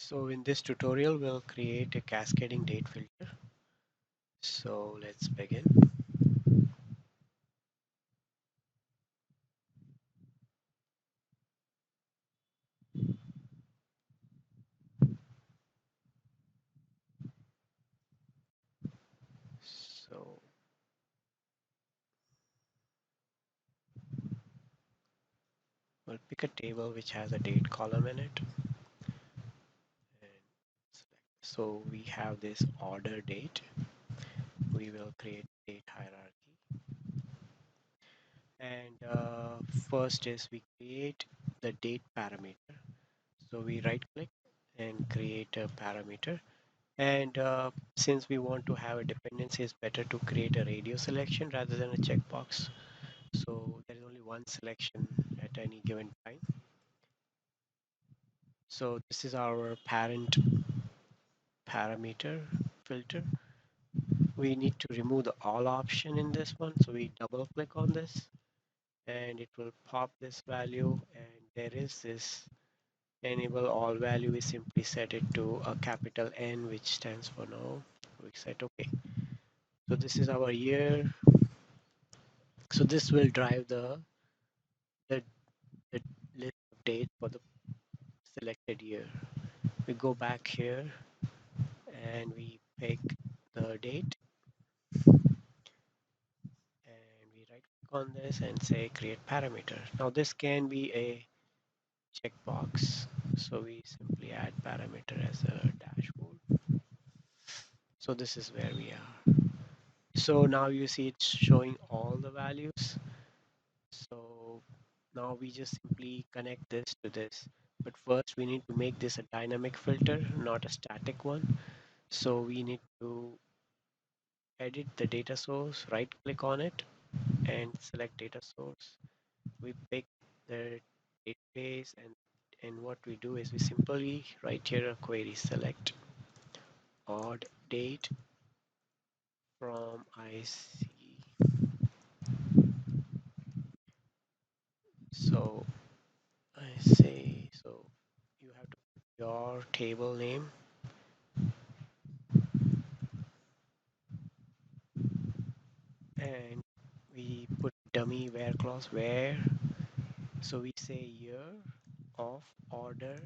So in this tutorial, we'll create a cascading date filter. So let's begin. So we'll pick a table which has a date column in it. And so we have this order date. We will create date hierarchy. And first is we create the date parameter. So we right click and create a parameter. And since we want to have a dependency, it's better to create a radio selection rather than a checkbox. So there is only one selection at any given time. So this is our parent parameter filter. We need to remove the all option in this one. So we double click on this and it will pop this value, and there is this enable all value. We simply set it to a capital N, which stands for no. We set OK. So this is our year. So this will drive the, the list of dates for the selected year. We go back here and we pick the date and we right click on this and say create parameter. Now this can be a checkbox. So we simply add parameter as a dashboard. So this is where we are. So now you see it's showing all the values. So now we just simply connect this to this. But first we need to make this a dynamic filter, not a static one. So we need to edit the data source, right click on it and select data source. We pick the database, and what we do is we simply write here a query select odd date from IC. So I say, so you have to put your table name and we put dummy where clause where. So we say year of order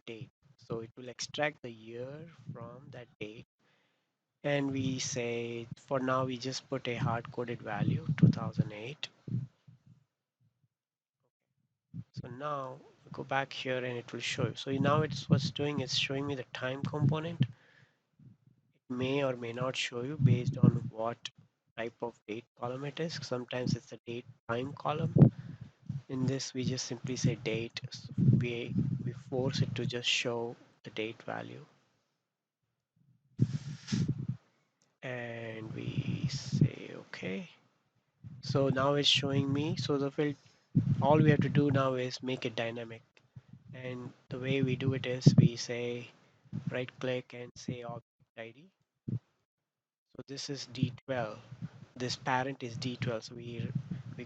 date. So it will extract the year from that date, and we say for now we just put a hard coded value 2008. So now go back here and it will show you. So now it's what's doing is showing me the time component. It may or may not show you based on what type of date column it is. Sometimes it's a date time column. In this we just simply say date. So we force it to just show the date value, and we say okay. So now it's showing me. So the field, all we have to do now is make it dynamic. And the way we do it is we say right click and say object ID. So this is D12. This parent is D12. So we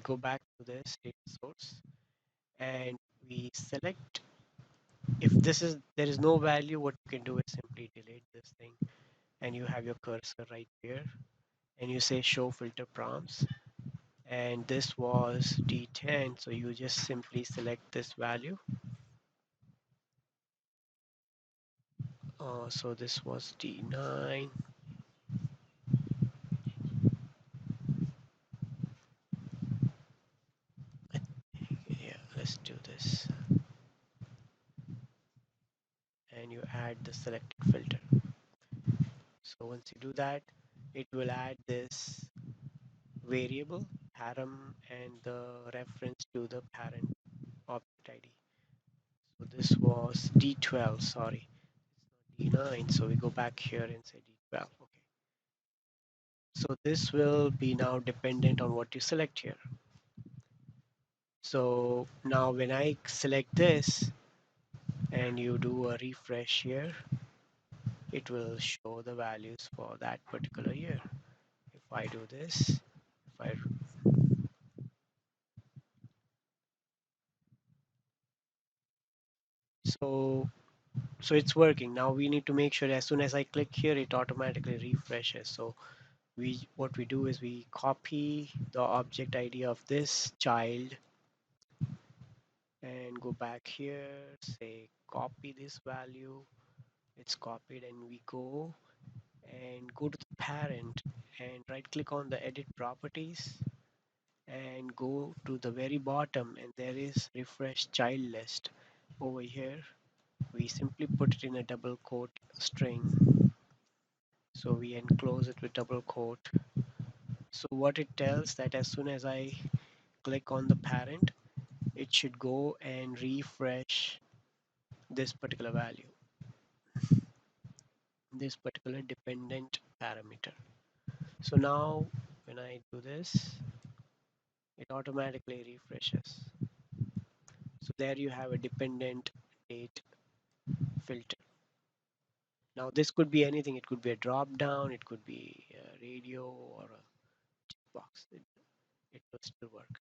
go back to this data source and we select. If this is there is no value, what you can do is simply delete this thing, and you have your cursor right here, and you say show filter prompts. And this was D10, so you just simply select this value. So this was D9. Yeah, let's do this. And you add the selected filter. So once you do that, it will add this variable param and the reference to the parent object ID. So this was D12, sorry, D9. So we go back here and say D12. Okay. So this will be now dependent on what you select here. So now when I select this and you do a refresh here, it will show the values for that particular year. If I do this, if I so So it's working. Now we need to make sure as soon as I click here, it automatically refreshes. So what we do is we copy the object ID of this child and go back here, say copy this value. It's copied and we go to the parent and right click on the edit properties and go to the very bottom, and there is refresh child list. Over here we simply put it in a double quote string, so we enclose it with double quote. So what it tells that as soon as I click on the parent, it should go and refresh this particular value, this particular dependent parameter. So now when I do this, it automatically refreshes. So there you have a dependent date filter. Now this could be anything. It could be a drop down, it could be a radio or a checkbox. It will still work.